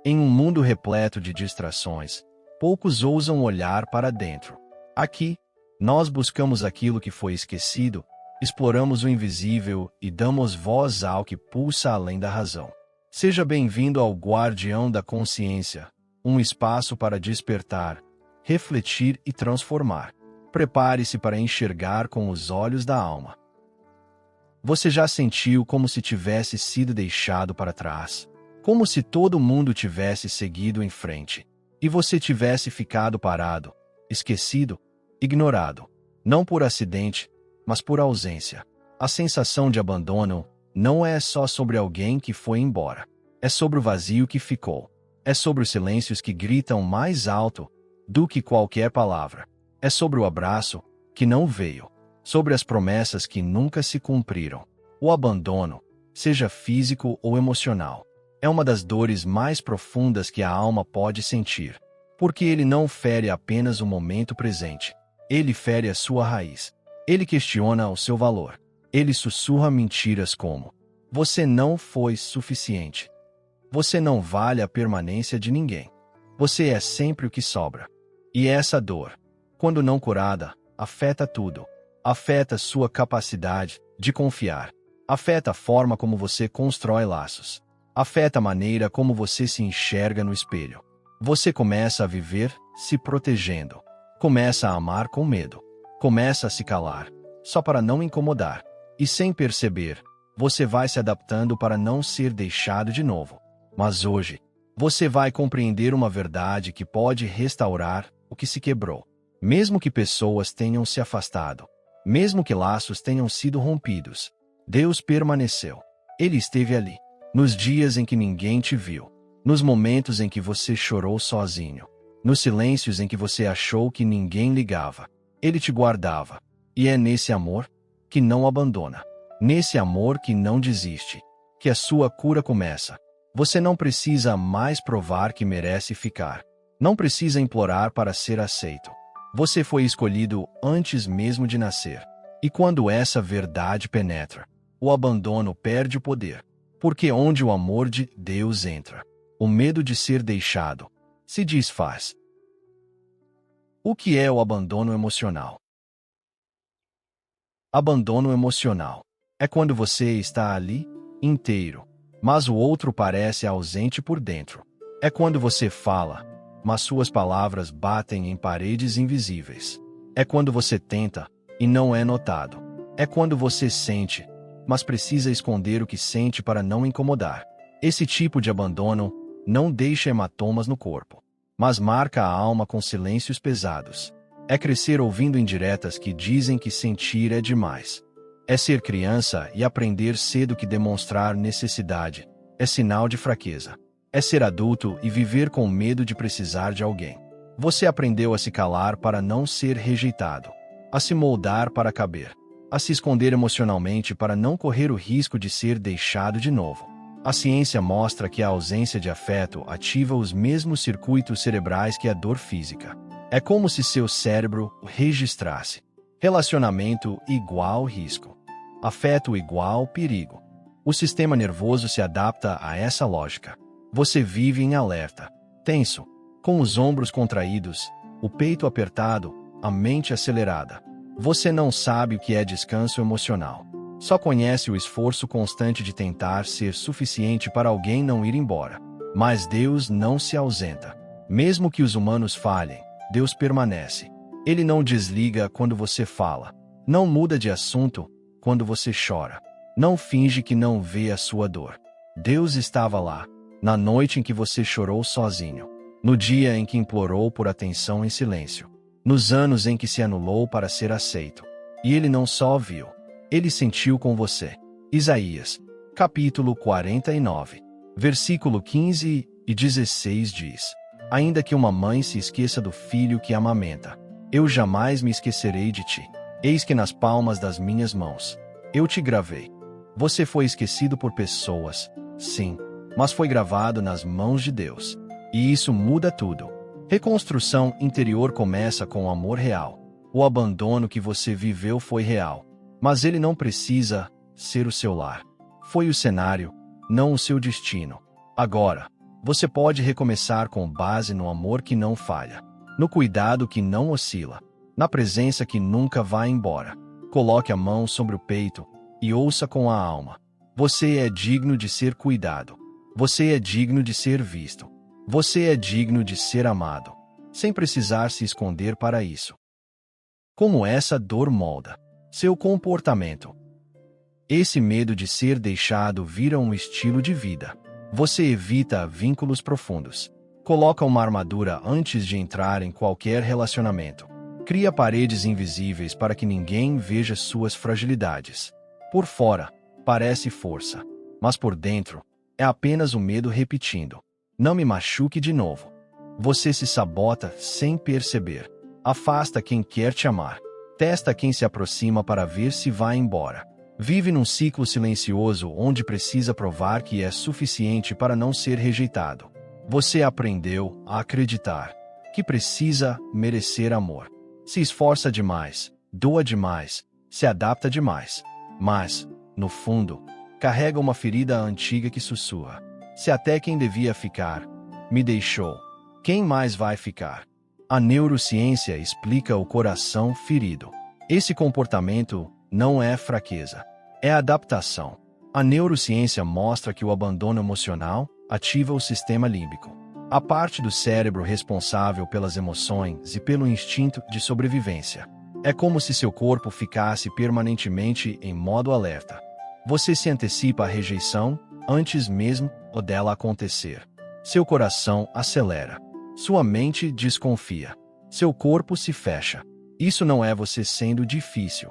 Em um mundo repleto de distrações, poucos ousam olhar para dentro. Aqui, nós buscamos aquilo que foi esquecido, exploramos o invisível e damos voz ao que pulsa além da razão. Seja bem-vindo ao Guardião da Consciência, um espaço para despertar, refletir e transformar. Prepare-se para enxergar com os olhos da alma. Você já sentiu como se tivesse sido deixado para trás? Como se todo mundo tivesse seguido em frente, e você tivesse ficado parado, esquecido, ignorado, não por acidente, mas por ausência. A sensação de abandono não é só sobre alguém que foi embora. É sobre o vazio que ficou. É sobre os silêncios que gritam mais alto do que qualquer palavra. É sobre o abraço que não veio. Sobre as promessas que nunca se cumpriram. O abandono, seja físico ou emocional, é uma das dores mais profundas que a alma pode sentir, porque ele não fere apenas o momento presente. Ele fere a sua raiz. Ele questiona o seu valor. Ele sussurra mentiras como: você não foi suficiente. Você não vale a permanência de ninguém. Você é sempre o que sobra. E essa dor, quando não curada, afeta tudo. Afeta sua capacidade de confiar. Afeta a forma como você constrói laços. Afeta a maneira como você se enxerga no espelho. Você começa a viver se protegendo. Começa a amar com medo. Começa a se calar, só para não incomodar. E sem perceber, você vai se adaptando para não ser deixado de novo. Mas hoje, você vai compreender uma verdade que pode restaurar o que se quebrou. Mesmo que pessoas tenham se afastado, mesmo que laços tenham sido rompidos, Deus permaneceu. Ele esteve ali, nos dias em que ninguém te viu, nos momentos em que você chorou sozinho, nos silêncios em que você achou que ninguém ligava. Ele te guardava. E é nesse amor que não abandona, nesse amor que não desiste, que a sua cura começa. Você não precisa mais provar que merece ficar. Não precisa implorar para ser aceito. Você foi escolhido antes mesmo de nascer. E quando essa verdade penetra, o abandono perde o poder. Porque onde o amor de Deus entra, o medo de ser deixado se desfaz. O que é o abandono emocional? Abandono emocional é quando você está ali, inteiro, mas o outro parece ausente por dentro. É quando você fala, mas suas palavras batem em paredes invisíveis. É quando você tenta e não é notado. É quando você sente, mas precisa esconder o que sente para não incomodar. Esse tipo de abandono não deixa hematomas no corpo, mas marca a alma com silêncios pesados. É crescer ouvindo indiretas que dizem que sentir é demais. É ser criança e aprender cedo que demonstrar necessidade é sinal de fraqueza. É ser adulto e viver com medo de precisar de alguém. Você aprendeu a se calar para não ser rejeitado, a se moldar para caber, a se esconder emocionalmente para não correr o risco de ser deixado de novo. A ciência mostra que a ausência de afeto ativa os mesmos circuitos cerebrais que a dor física. É como se seu cérebro registrasse: relacionamento igual risco, afeto igual perigo. O sistema nervoso se adapta a essa lógica. Você vive em alerta, tenso, com os ombros contraídos, o peito apertado, a mente acelerada. Você não sabe o que é descanso emocional. Só conhece o esforço constante de tentar ser suficiente para alguém não ir embora. Mas Deus não se ausenta. Mesmo que os humanos falhem, Deus permanece. Ele não desliga quando você fala. Não muda de assunto quando você chora. Não finge que não vê a sua dor. Deus estava lá, na noite em que você chorou sozinho, no dia em que implorou por atenção em silêncio, nos anos em que se anulou para ser aceito. E ele não só viu, ele sentiu com você. Isaías, capítulo 49, versículo 15 e 16 diz: ainda que uma mãe se esqueça do filho que amamenta, eu jamais me esquecerei de ti. Eis que nas palmas das minhas mãos eu te gravei. Você foi esquecido por pessoas, sim, mas foi gravado nas mãos de Deus. E isso muda tudo. Reconstrução interior começa com o amor real. O abandono que você viveu foi real, mas ele não precisa ser o seu lar. Foi o cenário, não o seu destino. Agora, Você pode recomeçar com base no amor que não falha, no cuidado que não oscila, na presença que nunca vai embora. Coloque a mão sobre o peito e ouça com a alma. Você é digno de ser cuidado. Você é digno de ser visto. Você é digno de ser amado, sem precisar se esconder para isso. Como essa dor molda seu comportamento? Esse medo de ser deixado vira um estilo de vida. Você evita vínculos profundos. Coloca uma armadura antes de entrar em qualquer relacionamento. Cria paredes invisíveis para que ninguém veja suas fragilidades. Por fora, parece força, mas por dentro, é apenas o medo repetindo: não me machuque de novo. Você se sabota sem perceber. Afasta quem quer te amar. Testa quem se aproxima para ver se vai embora. Vive num ciclo silencioso onde precisa provar que é suficiente para não ser rejeitado. Você aprendeu a acreditar que precisa merecer amor. Se esforça demais, doa demais, se adapta demais. Mas, no fundo, carrega uma ferida antiga que sussurra: se até quem devia ficar me deixou, quem mais vai ficar? A neurociência explica o coração ferido. Esse comportamento não é fraqueza, é adaptação. A neurociência mostra que o abandono emocional ativa o sistema límbico, a parte do cérebro responsável pelas emoções e pelo instinto de sobrevivência. É como se seu corpo ficasse permanentemente em modo alerta. Você se antecipa à rejeição antes mesmo dela acontecer. Seu coração acelera. Sua mente desconfia. Seu corpo se fecha. Isso não é você sendo difícil.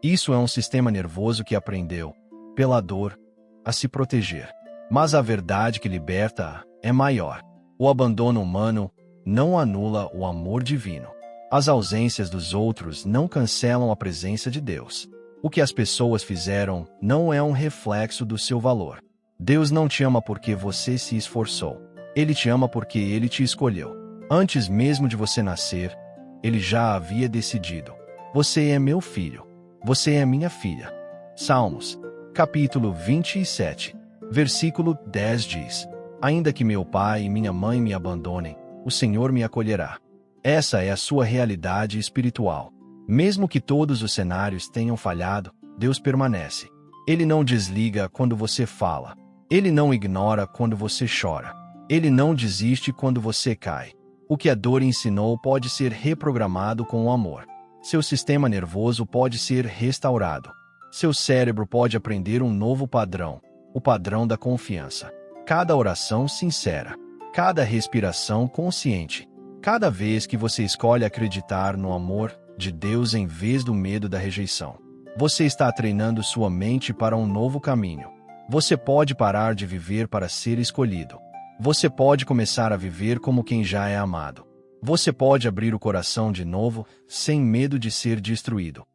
Isso é um sistema nervoso que aprendeu, pela dor, a se proteger. Mas a verdade que liberta é maior. O abandono humano não anula o amor divino. As ausências dos outros não cancelam a presença de Deus. O que as pessoas fizeram não é um reflexo do seu valor. Deus não te ama porque você se esforçou. Ele te ama porque Ele te escolheu. Antes mesmo de você nascer, Ele já havia decidido: você é meu filho. Você é minha filha. Salmos, capítulo 27, versículo 10 diz: ainda que meu pai e minha mãe me abandonem, o Senhor me acolherá. Essa é a sua realidade espiritual. Mesmo que todos os cenários tenham falhado, Deus permanece. Ele não desliga quando você fala. Ele não ignora quando você chora. Ele não desiste quando você cai. O que a dor ensinou pode ser reprogramado com o amor. Seu sistema nervoso pode ser restaurado. Seu cérebro pode aprender um novo padrão, o padrão da confiança. Cada oração sincera, cada respiração consciente, cada vez que você escolhe acreditar no amor de Deus em vez do medo da rejeição, você está treinando sua mente para um novo caminho. Você pode parar de viver para ser escolhido. Você pode começar a viver como quem já é amado. Você pode abrir o coração de novo, sem medo de ser destruído.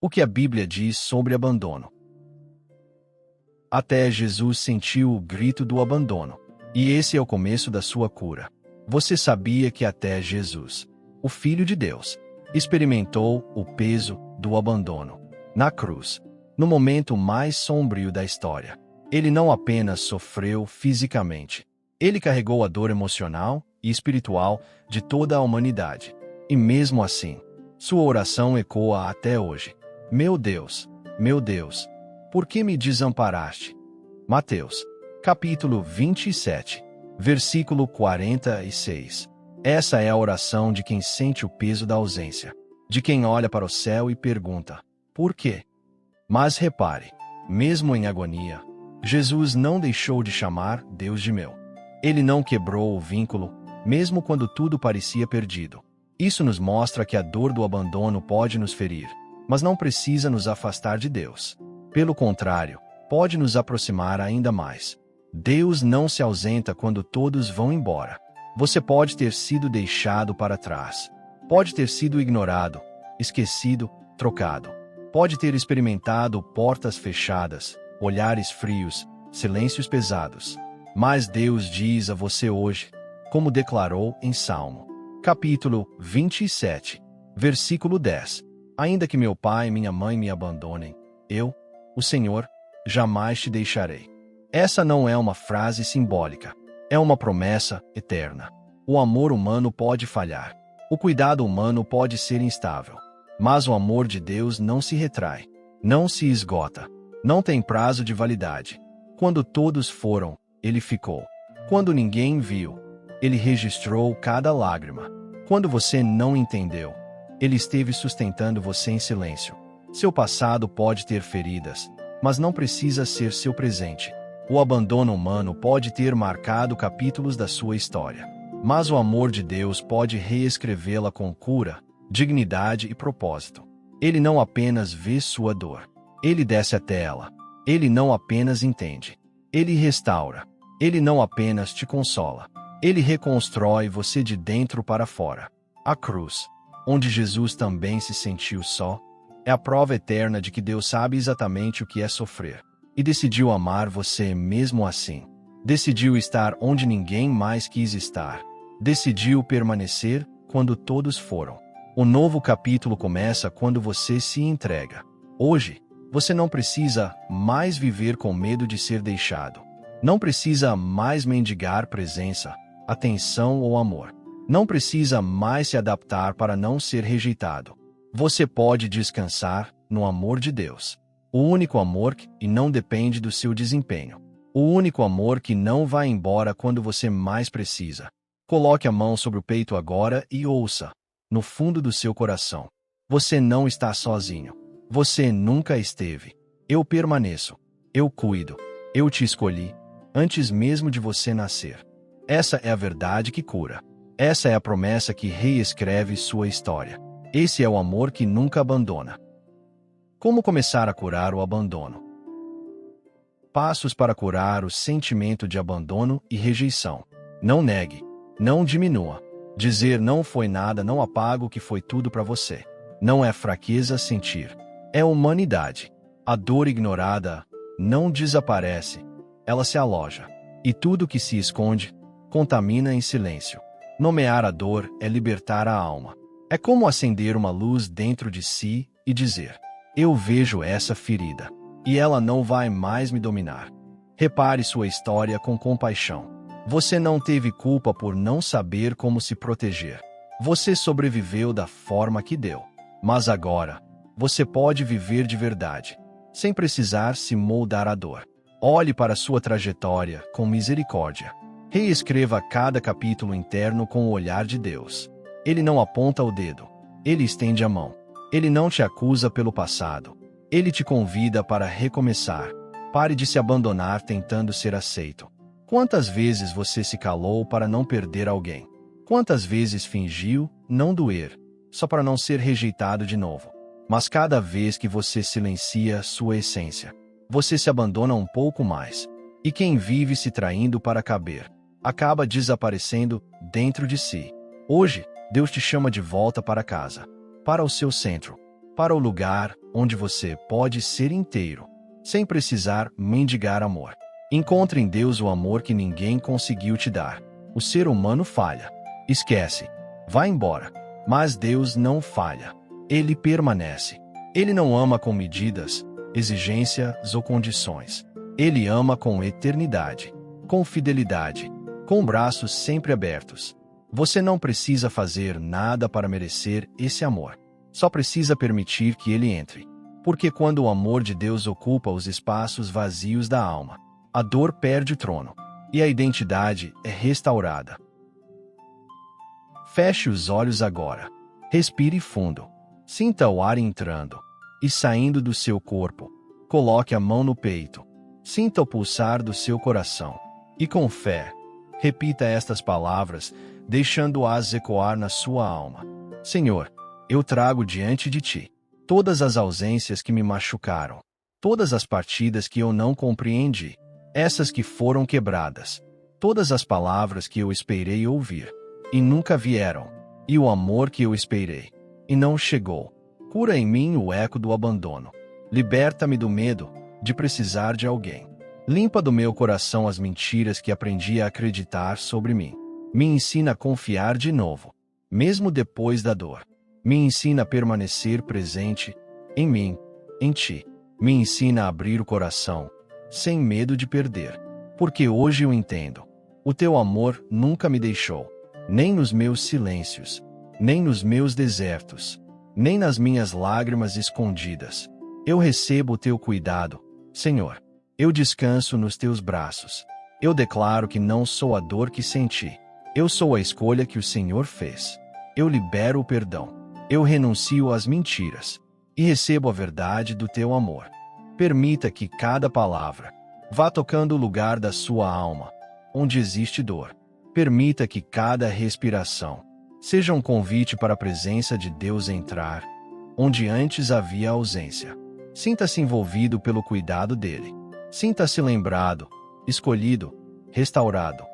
O que a Bíblia diz sobre abandono? Até Jesus sentiu o grito do abandono. E esse é o começo da sua cura. Você sabia que até Jesus, o Filho de Deus, experimentou o peso do abandono na cruz, no momento mais sombrio da história. Ele não apenas sofreu fisicamente, ele carregou a dor emocional e espiritual de toda a humanidade. E mesmo assim, sua oração ecoa até hoje: meu Deus, por que me desamparaste? Mateus, capítulo 27, versículo 46. Essa é a oração de quem sente o peso da ausência, de quem olha para o céu e pergunta: por quê? Mas repare, mesmo em agonia, Jesus não deixou de chamar Deus de meu. Ele não quebrou o vínculo, mesmo quando tudo parecia perdido. Isso nos mostra que a dor do abandono pode nos ferir, mas não precisa nos afastar de Deus. Pelo contrário, pode nos aproximar ainda mais. Deus não se ausenta quando todos vão embora. Você pode ter sido deixado para trás. Pode ter sido ignorado, esquecido, trocado. Pode ter experimentado portas fechadas, olhares frios, silêncios pesados. Mas Deus diz a você hoje, como declarou em Salmo, capítulo 27, versículo 10: ainda que meu pai e minha mãe me abandonem, eu, o Senhor, jamais te deixarei. Essa não é uma frase simbólica. É uma promessa eterna. O amor humano pode falhar. O cuidado humano pode ser instável. Mas o amor de Deus não se retrai. Não se esgota. Não tem prazo de validade. Quando todos foram, ele ficou. Quando ninguém viu, ele registrou cada lágrima. Quando você não entendeu, ele esteve sustentando você em silêncio. Seu passado pode ter feridas, mas não precisa ser seu presente. O abandono humano pode ter marcado capítulos da sua história, mas o amor de Deus pode reescrevê-la com cura, dignidade e propósito. Ele não apenas vê sua dor, ele desce até ela. Ele não apenas entende, ele restaura. Ele não apenas te consola, ele reconstrói você de dentro para fora. A cruz, onde Jesus também se sentiu só, é a prova eterna de que Deus sabe exatamente o que é sofrer. E decidiu amar você mesmo assim. Decidiu estar onde ninguém mais quis estar. Decidiu permanecer quando todos foram. O novo capítulo começa quando você se entrega. Hoje, você não precisa mais viver com medo de ser deixado. Não precisa mais mendigar presença, atenção ou amor. Não precisa mais se adaptar para não ser rejeitado. Você pode descansar no amor de Deus. O único amor que não depende do seu desempenho. O único amor que não vai embora quando você mais precisa. Coloque a mão sobre o peito agora e ouça, no fundo do seu coração. Você não está sozinho. Você nunca esteve. Eu permaneço. Eu cuido. Eu te escolhi, antes mesmo de você nascer. Essa é a verdade que cura. Essa é a promessa que reescreve sua história. Esse é o amor que nunca abandona. Como começar a curar o abandono? Passos para curar o sentimento de abandono e rejeição. Não negue. Não diminua. Dizer não foi nada não apaga o que foi tudo para você. Não é fraqueza sentir. É humanidade. A dor ignorada não desaparece. Ela se aloja. E tudo que se esconde, contamina em silêncio. Nomear a dor é libertar a alma. É como acender uma luz dentro de si e dizer: eu vejo essa ferida, e ela não vai mais me dominar. Repare sua história com compaixão. Você não teve culpa por não saber como se proteger. Você sobreviveu da forma que deu. Mas agora, você pode viver de verdade, sem precisar se moldar à dor. Olhe para sua trajetória com misericórdia. Reescreva cada capítulo interno com o olhar de Deus. Ele não aponta o dedo. Ele estende a mão. Ele não te acusa pelo passado. Ele te convida para recomeçar. Pare de se abandonar tentando ser aceito. Quantas vezes você se calou para não perder alguém? Quantas vezes fingiu não doer, só para não ser rejeitado de novo? Mas cada vez que você silencia sua essência, você se abandona um pouco mais. E quem vive se traindo para caber, acaba desaparecendo dentro de si. Hoje, Deus te chama de volta para casa, para o seu centro, para o lugar onde você pode ser inteiro, sem precisar mendigar amor. Encontre em Deus o amor que ninguém conseguiu te dar. O ser humano falha. Esquece. Vai embora. Mas Deus não falha. Ele permanece. Ele não ama com medidas, exigências ou condições. Ele ama com eternidade, com fidelidade, com braços sempre abertos. Você não precisa fazer nada para merecer esse amor. Só precisa permitir que ele entre. Porque quando o amor de Deus ocupa os espaços vazios da alma, a dor perde o trono e a identidade é restaurada. Feche os olhos agora. Respire fundo. Sinta o ar entrando e saindo do seu corpo. Coloque a mão no peito. Sinta o pulsar do seu coração. E com fé, repita estas palavras, deixando-as ecoar na sua alma. Senhor, eu trago diante de ti todas as ausências que me machucaram, todas as partidas que eu não compreendi, essas que foram quebradas, todas as palavras que eu esperei ouvir e nunca vieram, e o amor que eu esperei e não chegou. Cura em mim o eco do abandono. Liberta-me do medo de precisar de alguém. Limpa do meu coração as mentiras que aprendi a acreditar sobre mim. Me ensina a confiar de novo, mesmo depois da dor. Me ensina a permanecer presente em mim, em ti. Me ensina a abrir o coração sem medo de perder. Porque hoje eu entendo. O teu amor nunca me deixou, nem nos meus silêncios, nem nos meus desertos, nem nas minhas lágrimas escondidas. Eu recebo o teu cuidado, Senhor. Eu descanso nos teus braços. Eu declaro que não sou a dor que senti. Eu sou a escolha que o Senhor fez. Eu libero o perdão. Eu renuncio às mentiras e recebo a verdade do teu amor. Permita que cada palavra vá tocando o lugar da sua alma, onde existe dor. Permita que cada respiração seja um convite para a presença de Deus entrar, onde antes havia ausência. Sinta-se envolvido pelo cuidado dele. Sinta-se lembrado, escolhido, restaurado.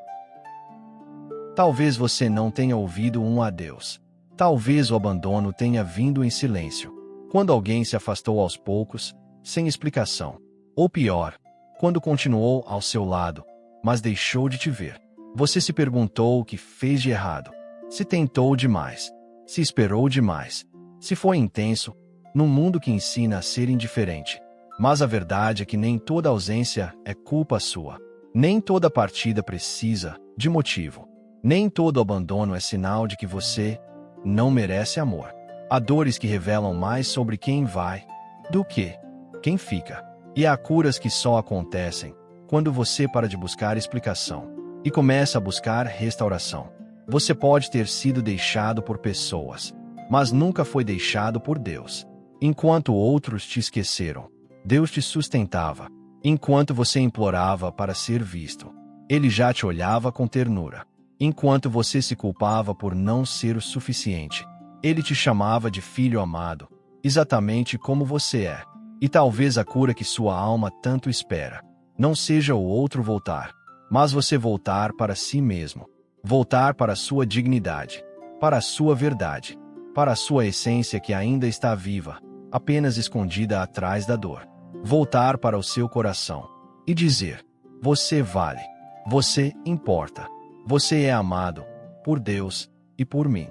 Talvez você não tenha ouvido um adeus. Talvez o abandono tenha vindo em silêncio, quando alguém se afastou aos poucos, sem explicação. Ou pior, quando continuou ao seu lado, mas deixou de te ver. Você se perguntou o que fez de errado. Se tentou demais. Se esperou demais. Se foi intenso, num mundo que ensina a ser indiferente. Mas a verdade é que nem toda ausência é culpa sua. Nem toda partida precisa de motivo. Nem todo abandono é sinal de que você não merece amor. Há dores que revelam mais sobre quem vai do que quem fica. E há curas que só acontecem quando você para de buscar explicação e começa a buscar restauração. Você pode ter sido deixado por pessoas, mas nunca foi deixado por Deus. Enquanto outros te esqueceram, Deus te sustentava. Enquanto você implorava para ser visto, Ele já te olhava com ternura. Enquanto você se culpava por não ser o suficiente, Ele te chamava de filho amado, exatamente como você é. E talvez a cura que sua alma tanto espera não seja o outro voltar, mas você voltar para si mesmo. Voltar para a sua dignidade, para a sua verdade, para a sua essência que ainda está viva, apenas escondida atrás da dor. Voltar para o seu coração e dizer: você vale, você importa, você é amado por Deus e por mim.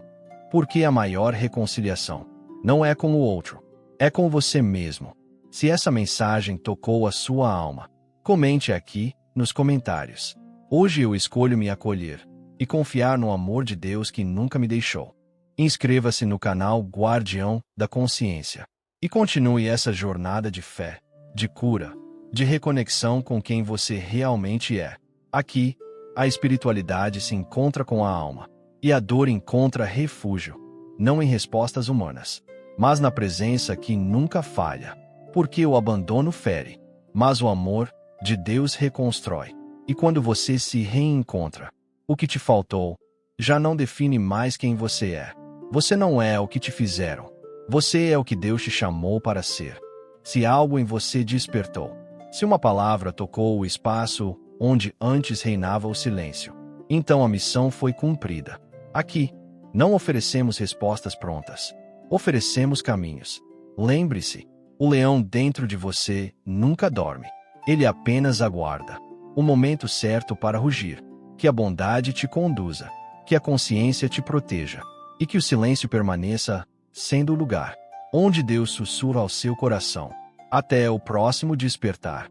Porque a maior reconciliação não é com o outro, é com você mesmo. Se essa mensagem tocou a sua alma, comente aqui nos comentários. Hoje eu escolho me acolher e confiar no amor de Deus que nunca me deixou. Inscreva-se no canal Guardião da Consciência e continue essa jornada de fé, de cura, de reconexão com quem você realmente é. Aqui, a espiritualidade se encontra com a alma e a dor encontra refúgio, não em respostas humanas, mas na presença que nunca falha. Porque o abandono fere, mas o amor de Deus reconstrói. E quando você se reencontra, o que te faltou já não define mais quem você é. Você não é o que te fizeram. Você é o que Deus te chamou para ser. Se algo em você despertou, se uma palavra tocou o espaço onde antes reinava o silêncio, então a missão foi cumprida. Aqui, não oferecemos respostas prontas. Oferecemos caminhos. Lembre-se, o leão dentro de você nunca dorme. Ele apenas aguarda o momento certo para rugir. Que a bondade te conduza, que a consciência te proteja e que o silêncio permaneça sendo o lugar onde Deus sussurra ao seu coração. Até o próximo despertar.